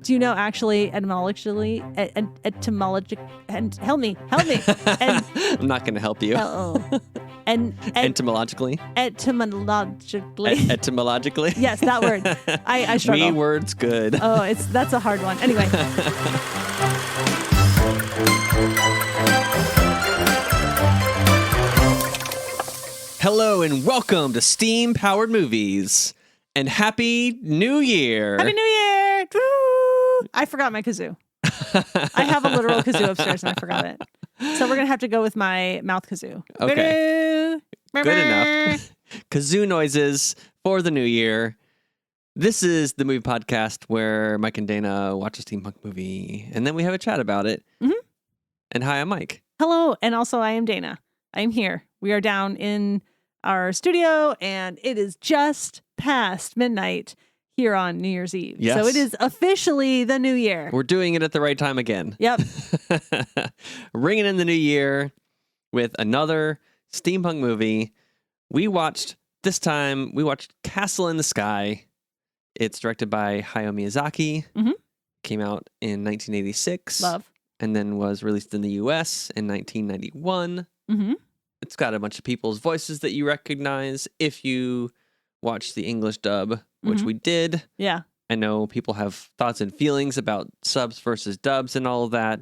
Do you know actually etymologically and help me. And I'm not going to help you. And Etymologically? Etymologically. Etymologically? Yes, that word. I struggle. Me word's good. Oh, that's a hard one. Anyway. Hello and welcome to Steam Powered Movies. And Happy New Year. Happy New Year. Woo! I forgot my kazoo. I have a literal kazoo upstairs and I forgot it. So we're going to have to go with my mouth kazoo. Okay. Good enough. Kazoo noises for the new year. This is the movie podcast where Mike and Dana watch a steampunk movie and then we have a chat about it. Mm-hmm. And hi, I'm Mike. Hello. And also I am Dana. I am here. We are down in our studio and it is just past midnight here on New Year's Eve. Yes. So it is officially the new year. We're doing it at the right time again. Yep. Ringing in the new year with another steampunk movie. We watched Castle in the Sky. It's directed by Hayao Miyazaki. Mm-hmm. Came out in 1986. Love. And then was released in the US in 1991. Mm-hmm. It's got a bunch of people's voices that you recognize if you watch the English dub, which we did. Yeah. I know people have thoughts and feelings about subs versus dubs and all of that.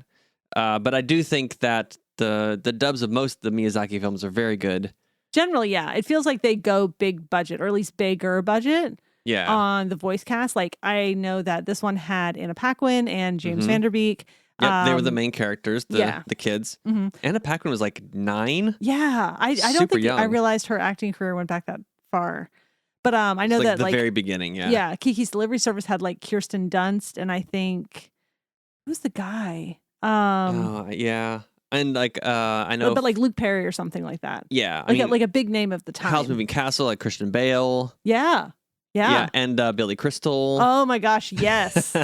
But I do think that the dubs of most of the Miyazaki films are very good. Generally, yeah. It feels like they go big budget, or at least bigger budget on the voice cast. Like, I know that this one had Anna Paquin and James Van Der Beek. Yep, they were the main characters, the kids. Mm-hmm. Anna Paquin was like 9. Yeah, I don't think young. I realized her acting career went back that far. But I know that the very beginning, yeah. Yeah, Kiki's Delivery Service had like Kirsten Dunst, and I think who's the guy? Yeah, and like I know, but like Luke Perry or something like that. Yeah, like a big name of the time. Howl's Moving Castle, like Christian Bale. Yeah, and Billy Crystal. Oh my gosh, yes.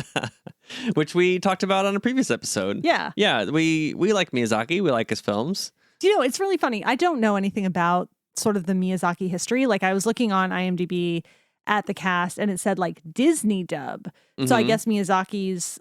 Which we talked about on a previous episode. Yeah, we like Miyazaki. We like his films. Do you know, it's really funny. I don't know anything about sort of the Miyazaki history. Like, I was looking on IMDb at the cast and it said like Disney dub. Mm-hmm. So I guess Miyazaki's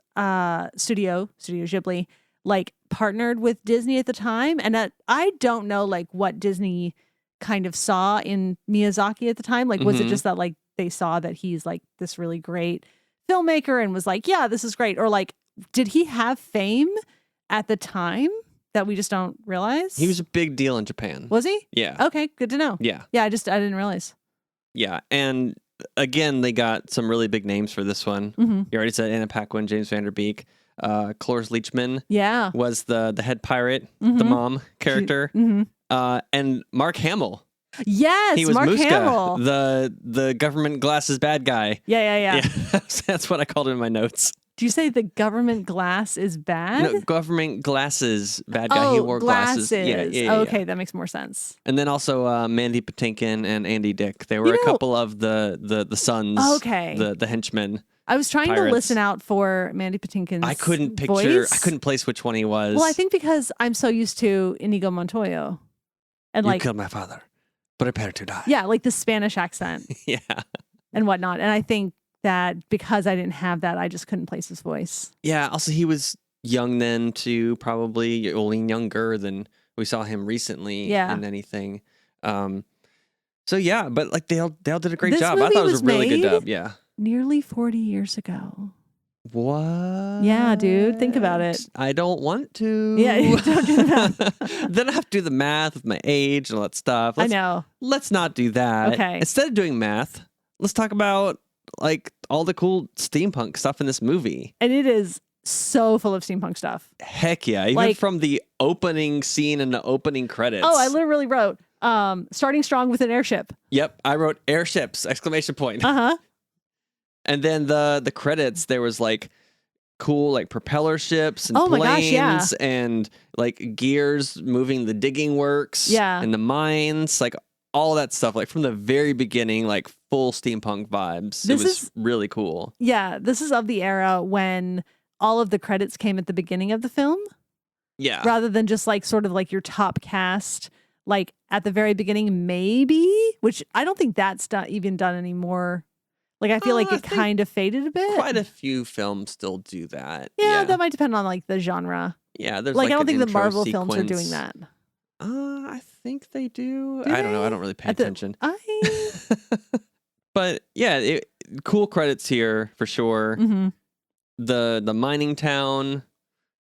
Studio Ghibli, like partnered with Disney at the time. And I don't know like what Disney kind of saw in Miyazaki at the time. Like, was it just that like they saw that he's like this really great filmmaker and was like, yeah, this is great? Or like, did he have fame at the time that we just don't realize? He was a big deal in Japan. Was he? Yeah. Okay, good to know. Yeah. Yeah, I didn't realize. Yeah, and again, they got some really big names for this one. Mm-hmm. You already said Anna Paquin, James Van Der Beek. Cloris Leachman was the head pirate, the mom character. And Mark Hamill. Yes, he was Mark Muska, Hamill. the government glasses bad guy. Yeah. That's what I called him in my notes. Do you say the government glass is bad? No, government glasses bad guy. He wore glasses. Yeah. Okay, that makes more sense. And then also Mandy Patinkin and Andy Dick. They were a couple of the sons. Okay. The henchmen. I was trying pirates. to listen out for Mandy Patinkin's I couldn't voice. I couldn't place which one he was. Well, I think because I'm so used to Inigo Montoya. And you killed my father, prepare to die. Yeah, like the Spanish accent. Yeah. And whatnot. And I think that because I didn't have that, I just couldn't place his voice. Yeah. Also, he was young then too, probably only younger than we saw him recently in anything. So yeah, but like they all did a great job. I thought it was a really good dub. Yeah. Nearly 40 years ago. What? Yeah, dude. Think about it. I don't want to. Yeah, don't do that. Then I have to do the math with my age and all that stuff. I know. Let's not do that. Okay. Instead of doing math, let's talk about like all the cool steampunk stuff in this movie. And it is so full of steampunk stuff. Heck yeah. Even from the opening scene and the opening credits. Oh, I literally wrote, starting strong with an airship. Yep. I wrote airships, exclamation point. Uh-huh. And then the credits, there was like cool like propeller ships and planes and like gears moving the digging works and the mines, like all that stuff, like from the very beginning, like full steampunk vibes. It was really cool. Yeah, this is of the era when all of the credits came at the beginning of the film. Yeah. Rather than just like sort of like your top cast, like at the very beginning, maybe, which I don't think that's even done anymore. Like, I feel like it kind of faded a bit. Quite a few films still do that. Yeah, that might depend on like the genre. Yeah, there's like I don't think the Marvel sequence. films are doing that. I think they do. I don't know. I don't really pay attention. But yeah, cool credits here for sure. Mm-hmm. The mining town.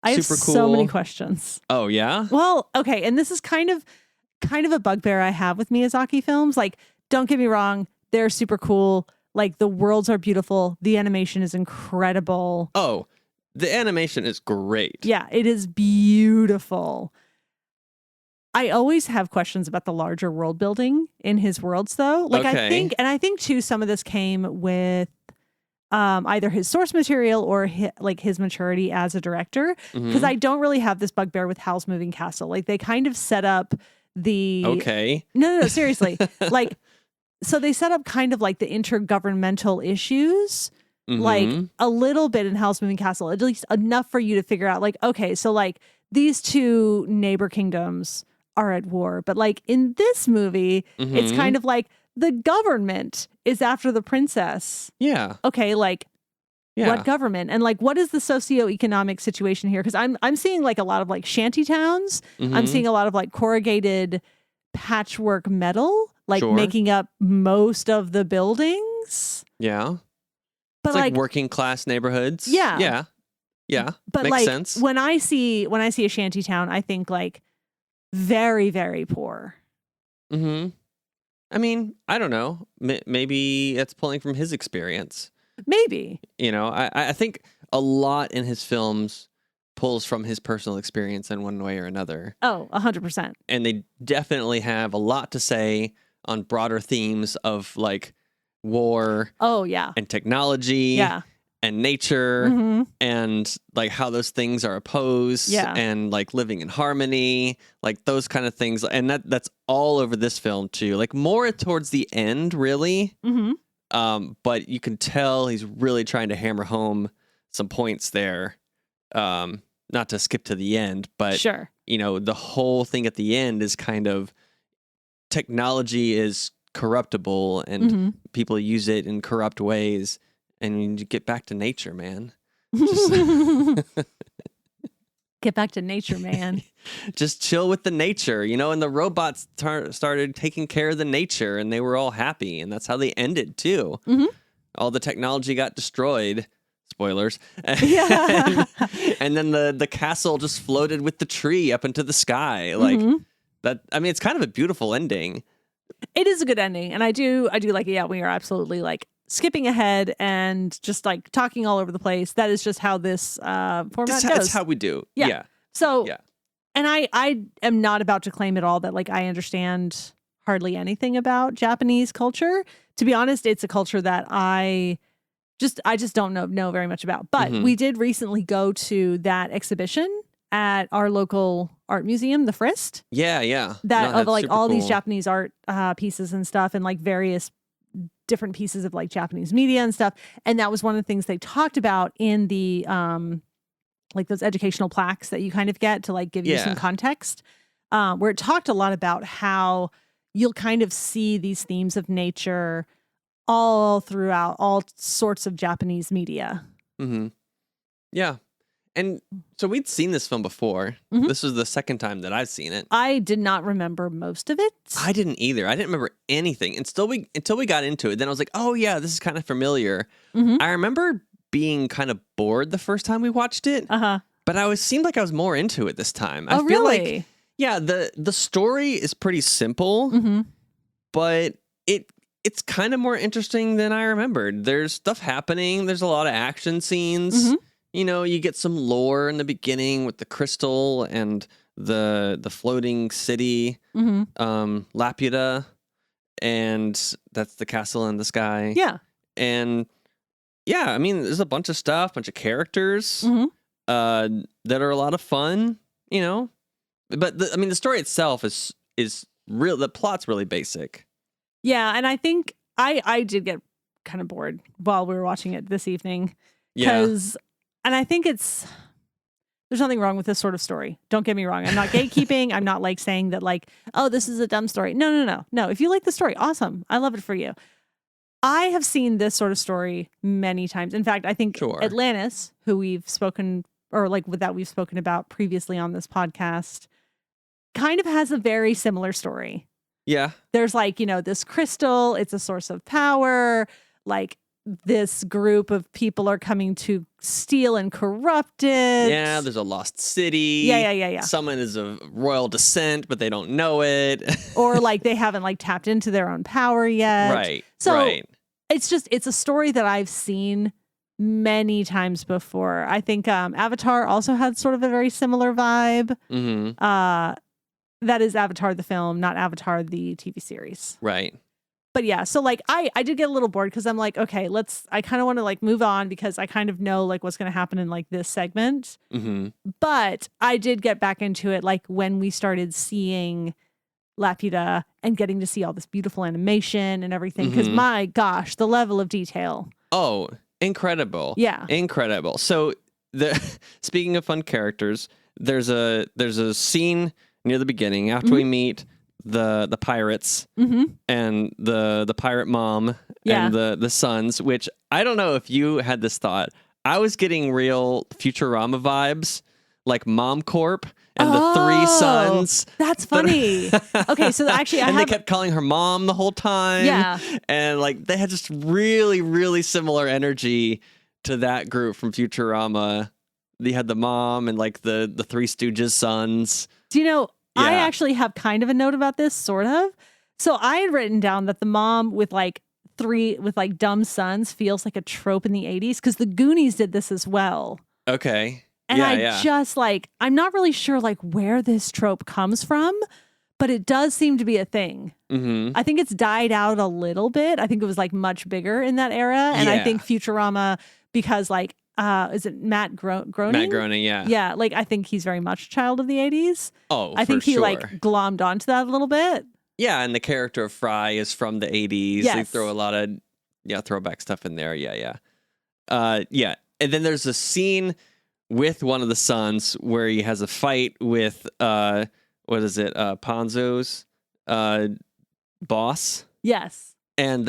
I have super cool. So many questions. Oh yeah. Well, okay, and this is kind of a bugbear I have with Miyazaki films. Like, don't get me wrong, they're super cool. Like, the worlds are beautiful. The animation is incredible. Oh, the animation is great. Yeah, it is beautiful. I always have questions about the larger world building in his worlds, though. Like, okay. I think too, some of this came with either his source material or his maturity as a director. Because I don't really have this bugbear with Howl's Moving Castle. Like, they kind of set up the no, seriously. Like, so they set up kind of like the intergovernmental issues, like a little bit in Howl's Moving Castle, at least enough for you to figure out, like, okay, so like these two neighbor kingdoms are at war. But like in this movie, it's kind of like the government is after the princess. Yeah. Okay, like what government? And like what is the socioeconomic situation here? Because I'm seeing like a lot of like shanty towns. I'm seeing a lot of like corrugated patchwork metal, like making up most of the buildings. Yeah. But it's like working class neighborhoods. Yeah. But makes like sense. when I see a shanty town, I think like very, very poor. I mean, I don't know. Maybe it's pulling from his experience. Maybe. You know, I think a lot in his films pulls from his personal experience in one way or another. Oh, 100%. And they definitely have a lot to say on broader themes of like war. Oh, yeah. And technology. Yeah. And nature and like how those things are opposed and like living in harmony, like those kind of things. And that's all over this film too, like more towards the end, really. But you can tell he's really trying to hammer home some points there. Not to skip to the end, but you know, the whole thing at the end is kind of technology is corruptible and people use it in corrupt ways. And you get back to nature, man. Get back to nature, man. Just chill with the nature, you know, and the robots started taking care of the nature and they were all happy. And that's how they ended, too. All the technology got destroyed. Spoilers. Yeah. And then the castle just floated with the tree up into the sky. Like that. I mean, it's kind of a beautiful ending. It is a good ending. And I do like it. Yeah, we are absolutely like skipping ahead and just like talking all over the place. That is just how this format goes. That's how we do. Yeah. So, and I am not about to claim at all that like I understand hardly anything about Japanese culture. To be honest, it's a culture that I just don't know very much about. But we did recently go to that exhibition at our local art museum, the Frist. Yeah. That of like all these Japanese art pieces and stuff, and like various different pieces of like Japanese media and stuff. And that was one of the things they talked about in the like those educational plaques that you kind of get to like give you some context, where it talked a lot about how you'll kind of see these themes of nature all throughout all sorts of Japanese media. Yeah. And so we'd seen this film before. This was the second time that I've seen it. I did not remember most of it. I didn't either. I didn't remember anything until we got into it. Then I was like, oh yeah, this is kind of familiar. I remember being kind of bored the first time we watched it. But seemed like I was more into it this time. I feel like the story is pretty simple, but it's kind of more interesting than I remembered. There's stuff happening. There's a lot of action scenes. You know, you get some lore in the beginning with the crystal and the floating city, Laputa, and that's the castle in the sky. Yeah. And yeah, I mean, there's a bunch of stuff, bunch of characters that are a lot of fun, you know. But the story itself is real. The plot's really basic. Yeah, and I think I did get kind of bored while we were watching it this evening. Because and I think there's nothing wrong with this sort of story. Don't get me wrong. I'm not gatekeeping. I'm not like saying that like, oh, this is a dumb story. No. If you like the story, awesome. I love it for you. I have seen this sort of story many times. In fact, I think Atlantis, who we've spoken about previously on this podcast, kind of has a very similar story. Yeah. There's like, this crystal, it's a source of power, like this group of people are coming to steal and corrupt it. Yeah, there's a lost city. Yeah. Someone is of royal descent, but they don't know it. Or like they haven't like tapped into their own power yet. Right. So it's a story that I've seen many times before. I think Avatar also had sort of a very similar vibe. Mm-hmm. That is Avatar the film, not Avatar the TV series. Right. But yeah, so like I did get a little bored because I'm like, okay, I kind of want to like move on because I kind of know like what's going to happen in like this segment. Mm-hmm. But I did get back into it like when we started seeing Laputa and getting to see all this beautiful animation and everything. Because my gosh, the level of detail. Oh, incredible. Yeah. Incredible. So speaking of fun characters, there's a scene near the beginning after we meet the pirates and the pirate mom and the sons, which I don't know if you had this thought. I was getting real Futurama vibes, like Mom Corp and the three sons. That's funny. Okay, so actually they kept calling her mom the whole time. Yeah. And like they had just really, really similar energy to that group from Futurama. They had the mom and like the Three Stooges sons. Do you know, I actually have kind of a note about this, sort of. So I had written down that the mom with like dumb sons feels like a trope in the 80s because the Goonies did this as well. Okay. And just like, I'm not really sure like where this trope comes from, but it does seem to be a thing. Mm-hmm. I think it's died out a little bit. I think it was like much bigger in that era. And I think Futurama, because like, is it Matt Groening? Matt Groening, yeah. Yeah, like I think he's very much a child of the 80s. Oh, I think he like glommed onto that a little bit. Yeah, and the character of Fry is from the 80s. Yes. They throw a lot of throwback stuff in there. Yeah. And then there's a scene with one of the sons where he has a fight with Ponzo's boss. Yes. And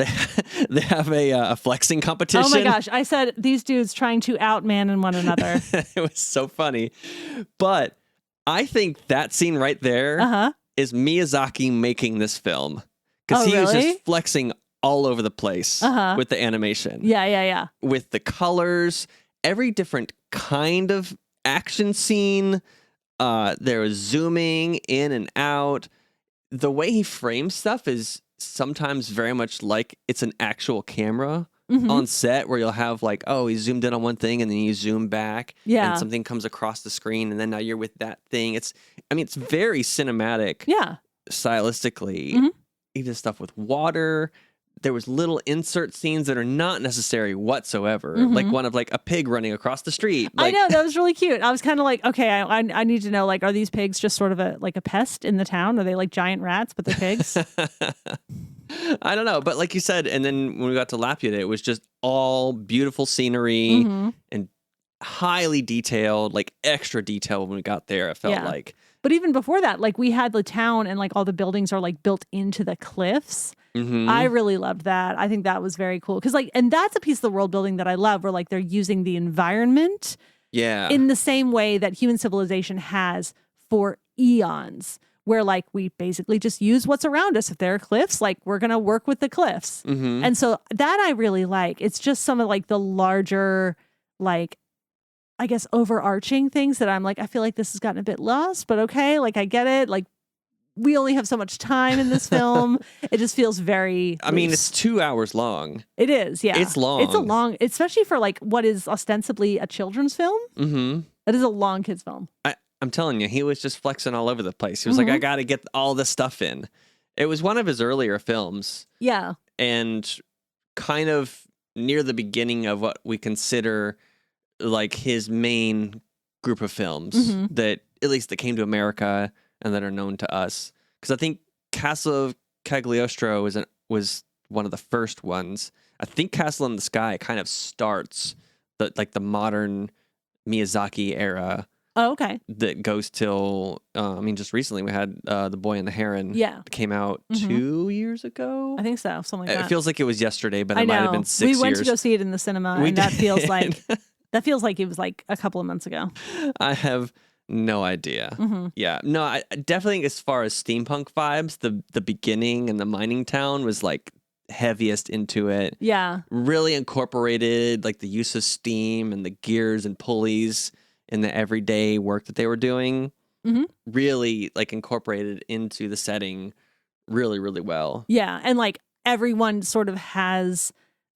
they have a flexing competition. Oh my gosh. I said these dudes trying to outman one another. It was so funny. But I think that scene right there is Miyazaki making this film. Because he was just flexing all over the place with the animation. Yeah. With the colors, every different kind of action scene. There was zooming in and out. The way he frames stuff is sometimes very much like it's an actual camera on set where you'll have like, he zoomed in on one thing and then you zoom back and something comes across the screen and then now you're with that thing. It's very cinematic stylistically. Even stuff with water. There was little insert scenes that are not necessary whatsoever. Like one of like a pig running across the street. Like, I know, that was really cute. I was kind of like, okay, I need to know, like, are these pigs just sort of a pest in the town? Are they like giant rats, but they're pigs? I don't know. But like you said, and then when we got to Laputa, it was just all beautiful scenery and highly detailed, like extra detailed when we got there, it felt like. But even before that, like we had the town and like all the buildings are like built into the cliffs. I really loved that. I think that was very cool. Because and that's a piece of the world building that I love where like they're using the environment in the same way that human civilization has for eons. Where like we basically just use what's around us. If there are cliffs, like we're going to work with the cliffs. And so that I really like. It's just some of like the larger, like, I guess, overarching things that I'm like, I feel like this has gotten a bit lost, but okay. Like I get it. Like we only have so much time in this film. It just feels very loose. It's 2 hours long. It is, yeah. It's long. It's a long, especially for like what is ostensibly a children's film. That is a long kids film. I'm telling you, he was just flexing all over the place. He was like, I got to get all this stuff in. It was one of his earlier films. Yeah. And kind of near the beginning of what we consider like his main group of films that at least that came to America and that are known to us. Because I think Castle of Cagliostro was one of the first ones. I think Castle in the Sky kind of starts the modern Miyazaki era. Oh, okay. That goes till, just recently we had The Boy and the Heron. Yeah. That came out 2 years ago. I think so. Something like that. It feels like it was yesterday, but it might have been 6 years. We went to go see it in the cinema, and that feels like it was like a couple of months ago. I have no idea. Yeah. No, I definitely think as far as steampunk vibes, the beginning and the mining town was like heaviest into it. Yeah. Really incorporated like the use of steam and the gears and pulleys in the everyday work that they were doing. Really like incorporated into the setting really, really well. Yeah. And like everyone sort of has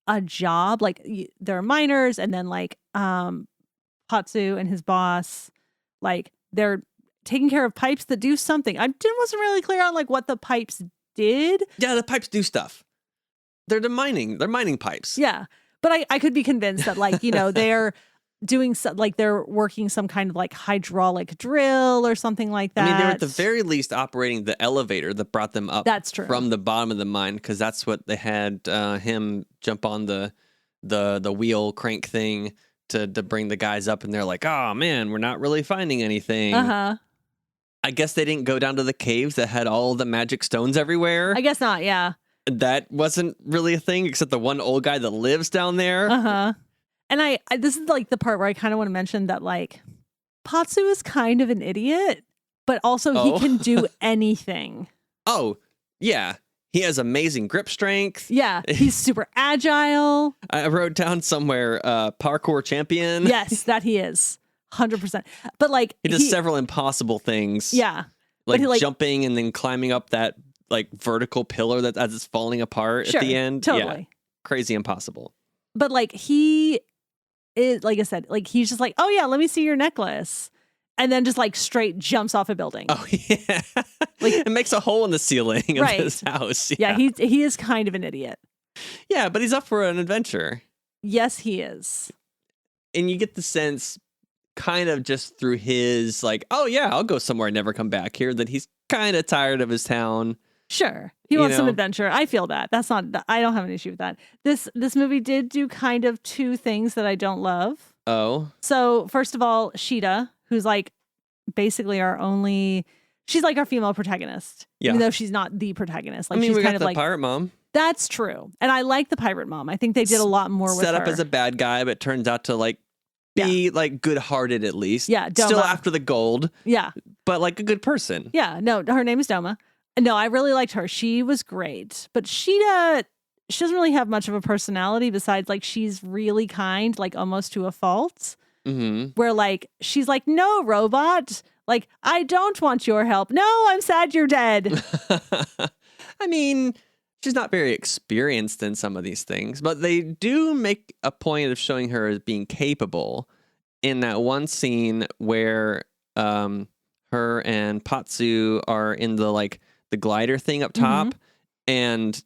a job. Like there are miners, and then like Patsu and his boss, like they're taking care of pipes that do something. I wasn't really clear on like what the pipes did. Yeah, the pipes do stuff. They're mining pipes. Yeah. But I could be convinced that like, they're doing like they're working some kind of like hydraulic drill or something like that. I mean, they were at the very least operating the elevator that brought them up. That's true. From the bottom of the mine, because that's what they had him jump on the wheel crank thing to bring the guys up, and they're like, oh man, we're not really finding anything. I guess they didn't go down to the caves that had all the magic stones everywhere. I guess not, yeah. That wasn't really a thing, except the one old guy that lives down there. And I this is like the part where I kind of want to mention that like Patsu is kind of an idiot, but also he can do anything. Oh, yeah. He has amazing grip strength. Yeah, he's super agile. I wrote down somewhere parkour champion. Yes, that he is. 100%. But like he does several impossible things. Yeah. Like jumping and then climbing up that like vertical pillar that as it's falling apart at the end. Totally. Yeah. Crazy impossible. But like he is, like I said, like he's just like, oh yeah, let me see your necklace. And then just like straight jumps off a building. Oh yeah. Like it makes a hole in the ceiling of his house. Yeah, he is kind of an idiot. Yeah, but he's up for an adventure. Yes, he is. And you get the sense kind of just through his like, oh yeah, I'll go somewhere and never come back here, that he's kind of tired of his town. Sure. He wants some adventure. I feel that. I don't have an issue with that. This movie did do kind of two things that I don't love. Oh. So, first of all, Sheeta, who's like basically she's like our female protagonist. Yeah. Even though she's not the protagonist. Like she's we kind got of the like pirate mom. That's true. And I like the pirate mom. I think they did a lot more with her. Set up as a bad guy, but turns out to like be like good-hearted at least. Yeah, Doma. Still after the gold. Yeah. But like a good person. Yeah, no, her name is Doma. No, I really liked her. She was great. But Sheeta, she doesn't really have much of a personality besides like she's really kind, like almost to a fault. Where like she's like, no, robot. Like, I don't want your help. No, I'm sad you're dead. I mean, she's not very experienced in some of these things, but they do make a point of showing her as being capable in that one scene where her and Patsu are in the glider thing up top, and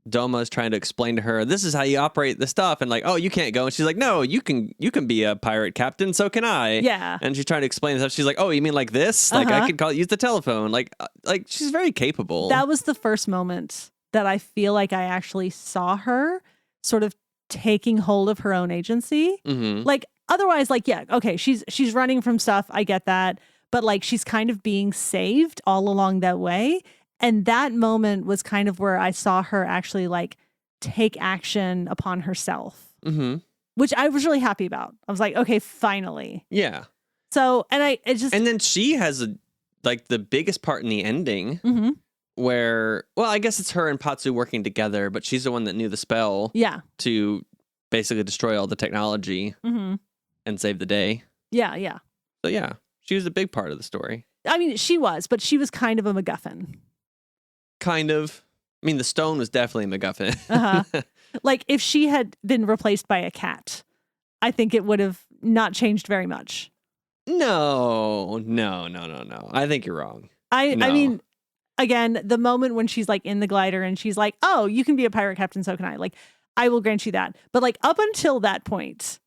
Doma is trying to explain to her, this is how you operate the stuff, and like, oh, you can't go, and she's like, no, you can be a pirate captain, so can I. Yeah. And she's trying to explain stuff. She's like, oh, you mean like this? Like I could use the telephone. Like she's very capable. That was the first moment that I feel like I actually saw her sort of taking hold of her own agency. Like otherwise, like, yeah, okay, she's running from stuff. I get that. But like she's kind of being saved all along that way. And that moment was kind of where I saw her actually like take action upon herself, which I was really happy about. I was like, okay, finally. Yeah. So, and then she has the biggest part in the ending where, well, I guess it's her and Patsu working together, but she's the one that knew the spell. Yeah. To basically destroy all the technology and save the day. Yeah. Yeah. So yeah, she was a big part of the story. I mean, she was, but she was kind of a MacGuffin. Kind of. I mean, the stone was definitely a MacGuffin. Like if she had been replaced by a cat, I think it would have not changed very much. No. I think you're wrong. I mean, again, the moment when she's like in the glider and she's like, oh, you can be a pirate captain, so can I. Like, I will grant you that. But like up until that point.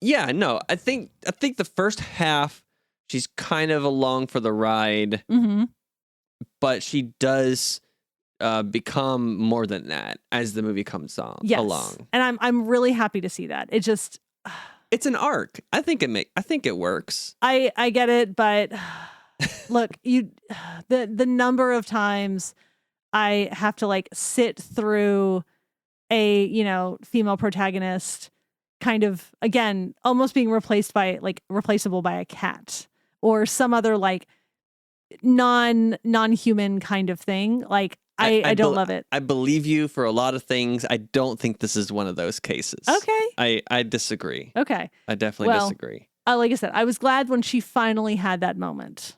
Yeah, no, I think the first half, she's kind of along for the ride. But she does become more than that as the movie comes along. And I'm really happy to see that. It just It's an arc. I think it works. I get it, but look, the number of times I have to like sit through a, female protagonist kind of, again, almost being replaceable by a cat or some other like non-human kind of thing. Like I don't love it. I believe you for a lot of things. I don't think this is one of those cases. Okay. I disagree. Okay. I definitely disagree. Like I said, I was glad when she finally had that moment.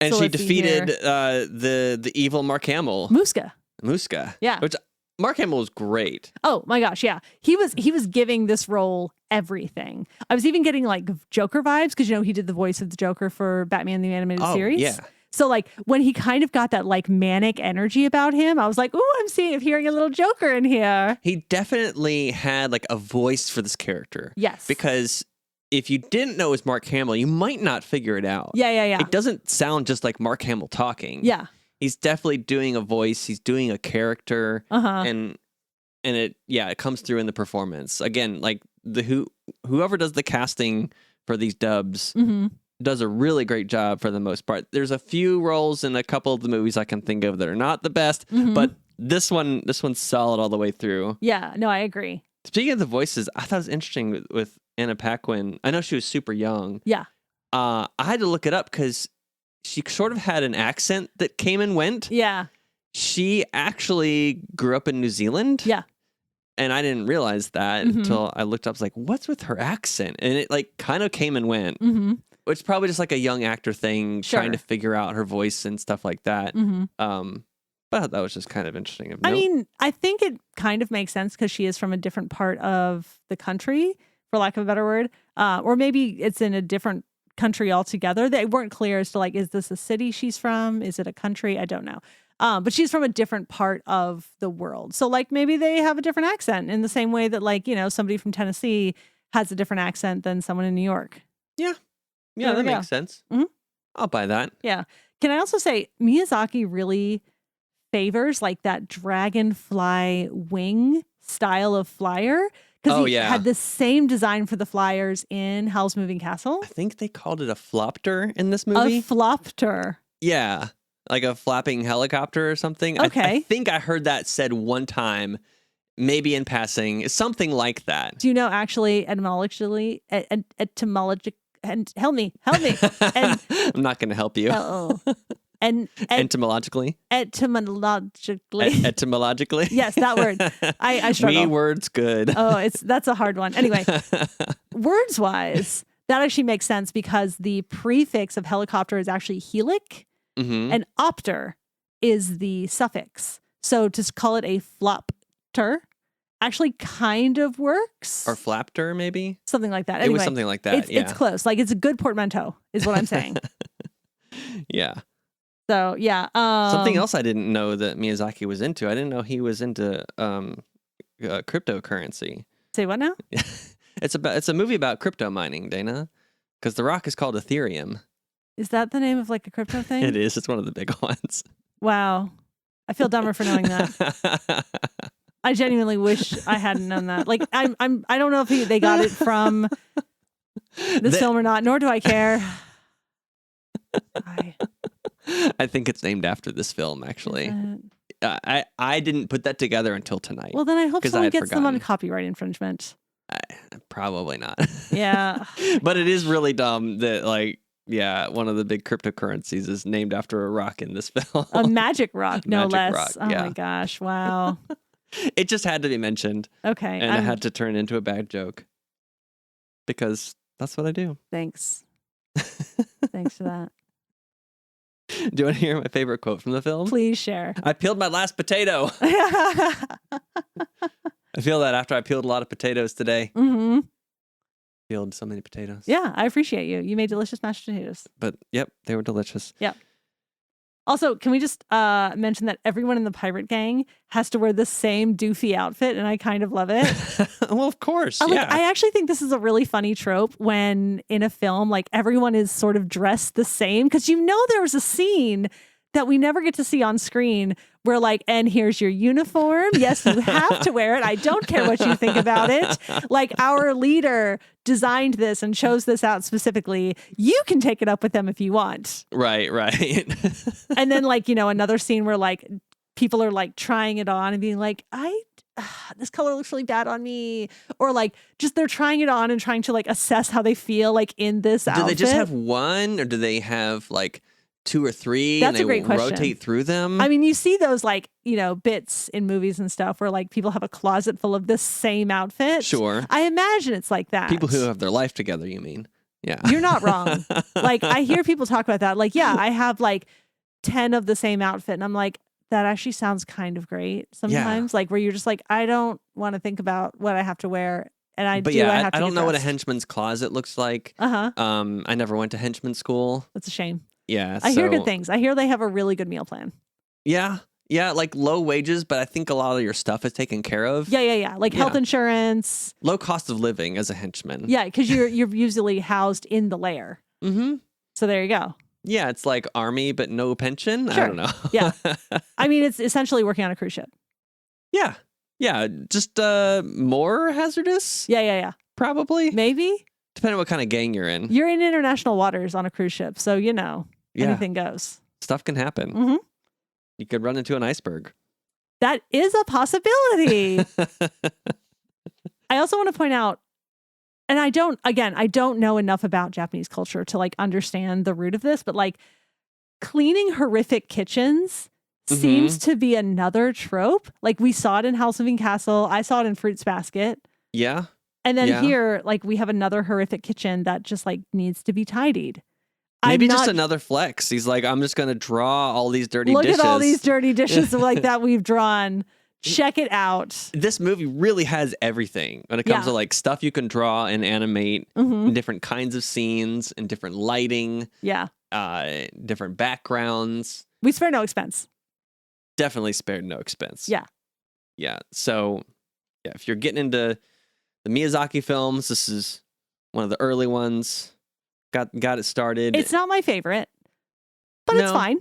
And so she defeated the evil Mark Hamill. Muska. Yeah. Which Mark Hamill was great. Oh my gosh, yeah. He was giving this role everything. I was even getting like Joker vibes because he did the voice of the Joker for Batman the Animated Series. Yeah. So like when he kind of got that like manic energy about him, I was like, "Ooh, I'm hearing a little Joker in here." He definitely had like a voice for this character. Yes. Because if you didn't know it was Mark Hamill, you might not figure it out. Yeah. It doesn't sound just like Mark Hamill talking. Yeah. He's definitely doing a voice. He's doing a character. And it comes through in the performance. Again, like whoever does the casting for these dubs does a really great job for the most part. There's a few roles in a couple of the movies I can think of that are not the best, but this one's solid all the way through. Yeah, no, I agree. Speaking of the voices, I thought it was interesting with Anna Paquin. I know she was super young. Yeah. I had to look it up because she sort of had an accent that came and went. Yeah. She actually grew up in New Zealand. Yeah. And I didn't realize that until I looked up. I was like, what's with her accent? And it like kind of came and went. It's probably just like a young actor thing, trying to figure out her voice and stuff like that. But that was just kind of interesting. I mean, I think it kind of makes sense because she is from a different part of the country, for lack of a better word. Or maybe it's in a different country altogether. They weren't clear as to like, is this a city she's from? Is it a country? I don't know. But she's from a different part of the world. So like maybe they have a different accent in the same way that like, somebody from Tennessee has a different accent than someone in New York. Yeah. Yeah, that makes sense. I'll buy that. Yeah. Can I also say Miyazaki really favors like that dragonfly wing style of flyer? Because he had the same design for the flyers in Howl's Moving Castle. I think they called it a flopter in this movie. A flopter. Yeah. Like a flapping helicopter or something. Okay. I think I heard that said one time, maybe in passing, something like that. Do you know actually etymologically, and help me. And, I'm not going to help you. And etymologically? Etymologically. Yes, that word. I struggle. Me word's good. That's a hard one. Anyway, words wise, that actually makes sense because the prefix of helicopter is actually helic. And opter is the suffix. So to call it a flopter actually kind of works. Or flapter, maybe? Something like that. Anyway, it was something like that, It's close. Like it's a good portmanteau is what I'm saying. Yeah. So, yeah. Something else I didn't know that Miyazaki was into. I didn't know he was into cryptocurrency. Say what now? It's a movie about crypto mining, Dana. Because The Rock is called Ethereum. Is that the name of like a crypto thing? It is. It's one of the big ones. Wow. I feel dumber for knowing that. I genuinely wish I hadn't known that. Like I don't know if they got it from this film or not, nor do I care. I think it's named after this film, actually. I didn't put that together until tonight. Well, then I hope someone gets them on copyright infringement. Probably not. Yeah. But it is really dumb that like, yeah, one of the big cryptocurrencies is named after a rock in this film. A magic rock, no less. Rock, oh my gosh, wow. It just had to be mentioned. Okay. And it had to turn into a bad joke. Because that's what I do. Thanks. Thanks for that. Do you want to hear my favorite quote from the film? Please share. I peeled my last potato. I feel that after I peeled a lot of potatoes today. Peeled so many potatoes. Yeah, I appreciate you. You made delicious mashed potatoes. But, yep, they were delicious. Yep. Also, can we just mention that everyone in the pirate gang has to wear the same doofy outfit, and I kind of love it. Well, of course, I actually think this is a really funny trope when in a film, like everyone is sort of dressed the same, because there was a scene that we never get to see on screen. We're like, and here's your uniform. Yes, you have to wear it. I don't care what you think about it. Like, our leader designed this and chose this out specifically. You can take it up with them if you want. Right. And then, like, another scene where like people are like trying it on and being like, this color looks really bad on me. Or like just they're trying it on and trying to like assess how they feel like in this outfit. Do they just have one, or do they have like 2 or 3? That's and they a great question. Rotate through them? I mean, you see those like, bits in movies and stuff where like people have a closet full of the same outfit. Sure. I imagine it's like that. People who have their life together, you mean? Yeah. You're not wrong. Like, I hear people talk about that. Like, yeah, I have like 10 of the same outfit. And I'm like, that actually sounds kind of great sometimes. Like, where you're just like, I don't want to think about what I have to wear. And I don't know what a henchman's closet looks like. I never went to henchman school. That's a shame. Yeah. I hear good things. I hear they have a really good meal plan. Yeah. Yeah. Like low wages, but I think a lot of your stuff is taken care of. Yeah. Like health insurance. Low cost of living as a henchman. Yeah. Because you're usually housed in the lair. Mm-hmm. So there you go. Yeah. It's like army, but no pension. Sure. I don't know. Yeah. I mean, it's essentially working on a cruise ship. Yeah. Yeah. Just more hazardous. Yeah. Probably. Maybe. Depending on what kind of gang you're in. You're in international waters on a cruise ship. So, anything goes. Stuff can happen. Mm-hmm. You could run into an iceberg. That is a possibility. I also want to point out, and I don't know enough about Japanese culture to like understand the root of this, but like cleaning horrific kitchens seems to be another trope. Like, we saw it in House Moving Castle. I saw it in Fruits Basket. Yeah. And then here, like, we have another horrific kitchen that just like needs to be tidied. Maybe just another flex. He's like, I'm just going to draw all these dirty dishes. Look at all these dirty dishes like that we've drawn. Check it out. This movie really has everything when it comes to like stuff you can draw and animate, different kinds of scenes and different lighting. Yeah. Different backgrounds. We spare no expense. Definitely spared no expense. Yeah. Yeah. So, yeah, if you're getting into the Miyazaki films, this is one of the early ones. Got it started. It's not my favorite, but it's fine.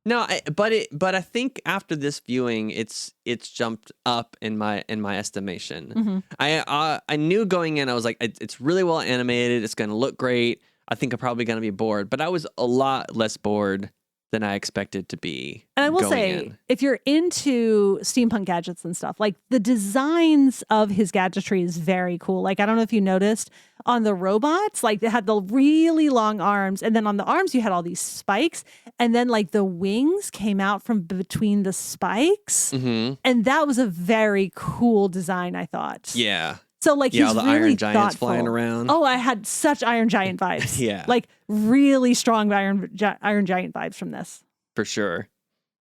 No, but I think after this viewing, it's jumped up in my estimation. I knew going in, I was like, it's really well animated. It's going to look great. I think I'm probably going to be bored, but I was a lot less bored than I expected to be. And I will say, if you're into steampunk gadgets and stuff, like the designs of his gadgetry is very cool. Like, I don't know if you noticed on the robots, like they had the really long arms, and then on the arms you had all these spikes, and then like the wings came out from between the spikes. And that was a very cool design, I thought. Yeah. So like he's all the really Iron Giants thoughtful. flying around. Oh, I had such Iron Giant vibes. Yeah. Like really strong Iron Giant vibes from this. For sure.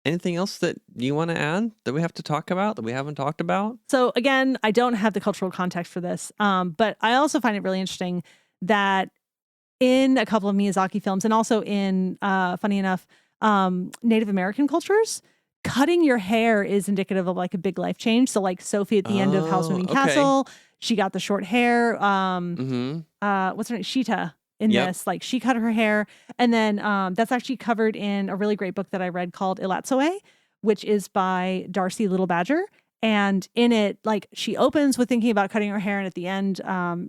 Anything else that you want to add that we have to talk about that we haven't talked about? So again, I don't have the cultural context for this, but I also find it really interesting that in a couple of Miyazaki films and also in, funny enough, Native American cultures, cutting your hair is indicative of like a big life change. So like Sophie at the end of House Moving Castle, she got the short hair. What's her name? Sheeta in this. Like she cut her hair. And then that's actually covered in a really great book that I read called Ilatsoe, which is by Darcy Little Badger. And in it, like she opens with thinking about cutting her hair. And at the end,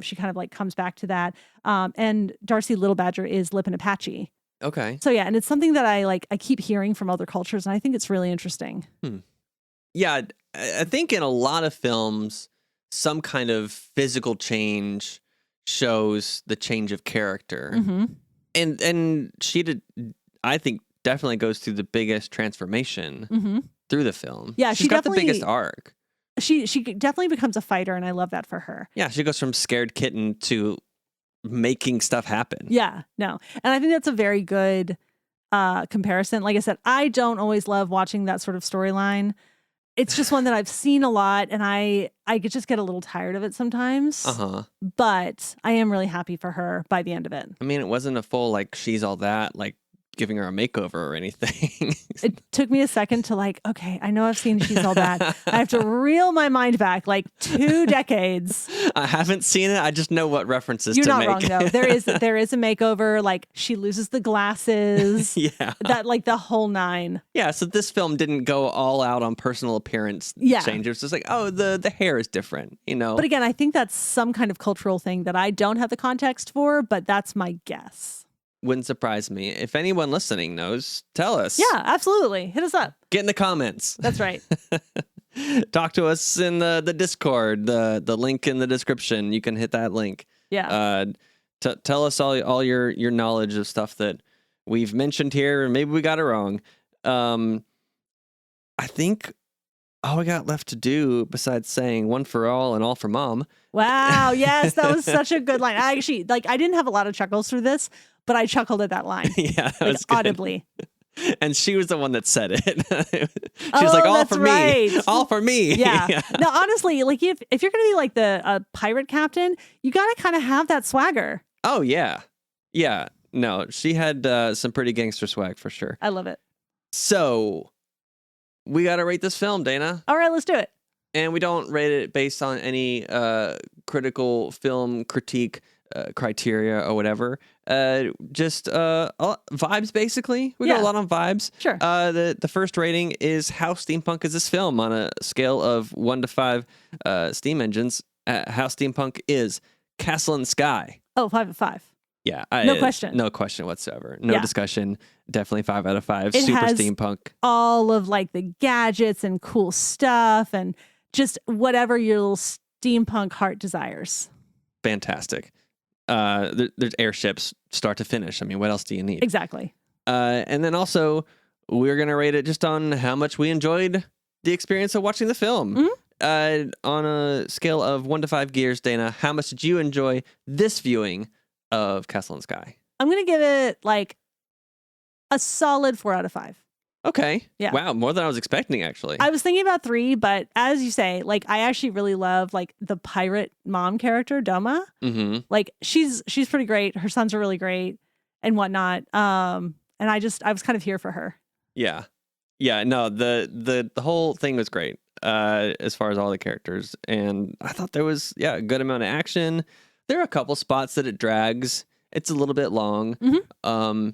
she kind of like comes back to that. And Darcy Little Badger is Lip and Apache. Okay. So yeah, and it's something that I keep hearing from other cultures, and I think it's really interesting. Yeah, I think in a lot of films, some kind of physical change shows the change of character, and she did. I think definitely goes through the biggest transformation through the film. Yeah, she's got the biggest arc. She definitely becomes a fighter, and I love that for her. Yeah, she goes from scared kitten to making stuff happen. Yeah, no. And I think that's a very good comparison. Like I said, I don't always love watching that sort of storyline. It's just one that I've seen a lot, and I just get a little tired of it sometimes. But I am really happy for her by the end of it. I mean, it wasn't a full, like, she's all that, like, giving her a makeover or anything. It took me a second to like, okay, I know I've seen She's All That. I have to reel my mind back like 2 decades. I haven't seen it. I just know what references You're to not make. wrong though. There is a makeover. Like she loses the glasses. Yeah. That like the whole 9. Yeah. So this film didn't go all out on personal appearance change. It was just like, oh, the hair is different, you know. But again, I think that's some kind of cultural thing that I don't have the context for, but that's my guess. Wouldn't surprise me. If anyone listening knows, tell us. Yeah, absolutely. Hit us up. Get in the comments. That's right. Talk to us in the Discord, the link in the description. You can hit that link. Yeah. Tell us all your knowledge of stuff that we've mentioned here, and maybe we got it wrong. I think all we got left to do, besides saying one for all and all for mom. Wow. Yes, that was such a good line. I actually I didn't have a lot of chuckles through this, but I chuckled at that line. Yeah, that was good. Audibly. And she was the one that said it. She was like, all for me. All for me. Yeah. Yeah. No, honestly, like if you're going to be like the pirate captain, you got to kind of have that swagger. Oh, yeah. Yeah. No, she had some pretty gangster swag for sure. I love it. So we got to rate this film, Dana. All right, let's do it. And we don't rate it based on any critical film critique criteria or whatever. Just vibes, basically. We got a lot on vibes. Sure. The first rating is how steampunk is this film on a scale of 1 to 5 steam engines. How steampunk is Castle in the Sky. Oh, 5 out of 5. Yeah. No question. No question whatsoever. No discussion. Definitely 5 out of 5. Super has steampunk. All of like the gadgets and cool stuff and just whatever your little steampunk heart desires. Fantastic. There's airships start to finish. I mean, what else do you need? Exactly. And then also, we're going to rate it just on how much we enjoyed the experience of watching the film. Mm-hmm. On a scale of 1 to 5 gears, Dana, how much did you enjoy this viewing of Castle in the Sky? I'm going to give it like a solid 4 out of 5. Okay. Yeah. Wow, more than I was expecting, actually. I was thinking about 3, but as you say, like I actually really love like the pirate mom character, Doma. Mm-hmm. Like she's pretty great. Her sons are really great and whatnot. And I was kind of here for her. Yeah. Yeah. No, the whole thing was great as far as all the characters, and I thought there was a good amount of action. There are a couple spots that it drags. It's a little bit long. Mm-hmm.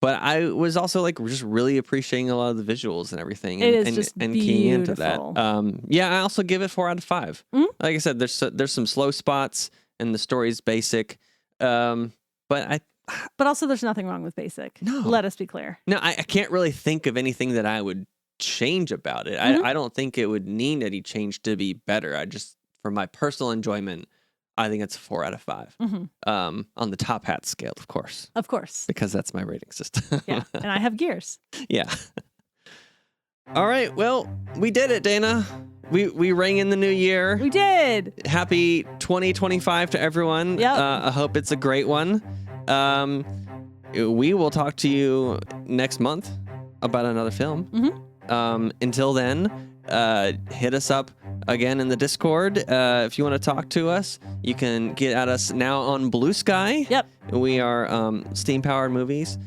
But I was also like just really appreciating a lot of the visuals and everything, and keying into that. I also give it 4 out of 5. Mm-hmm. Like I said, there's some slow spots, and the story's basic. But also there's nothing wrong with basic. No, let us be clear. No, I can't really think of anything that I would change about it. Mm-hmm. I don't think it would need any change to be better. I just, for my personal enjoyment, I think it's a 4 out of 5. Mm-hmm. On the top hat scale, of course. Of course. Because that's my rating system. Yeah, and I have gears. Yeah. All right, well, we did it, Dana. We rang in the new year. We did. Happy 2025 to everyone. Yep. I hope it's a great one. We will talk to you next month about another film. Mm-hmm. Until then, hit us up again in the Discord. If you want to talk to us, you can get at us now on Bluesky. Yep. We are Steam Powered Movies.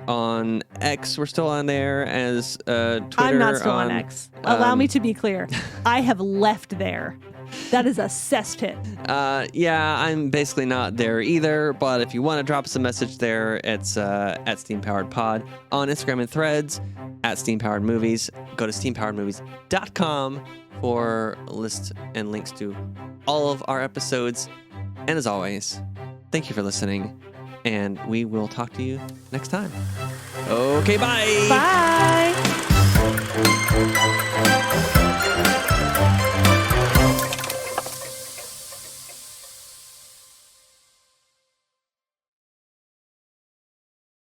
On X, we're still on there as Twitter. I'm not still on X. Allow me to be clear. I have left there. That is a cesspit. I'm basically not there either, but if you want to drop us a message there, it's at Steam Powered Pod on Instagram and Threads, at Steam Powered Movies. Go to steampoweredmovies.com for lists and links to all of our episodes. And as always, thank you for listening, and we will talk to you next time. Okay, bye. Bye.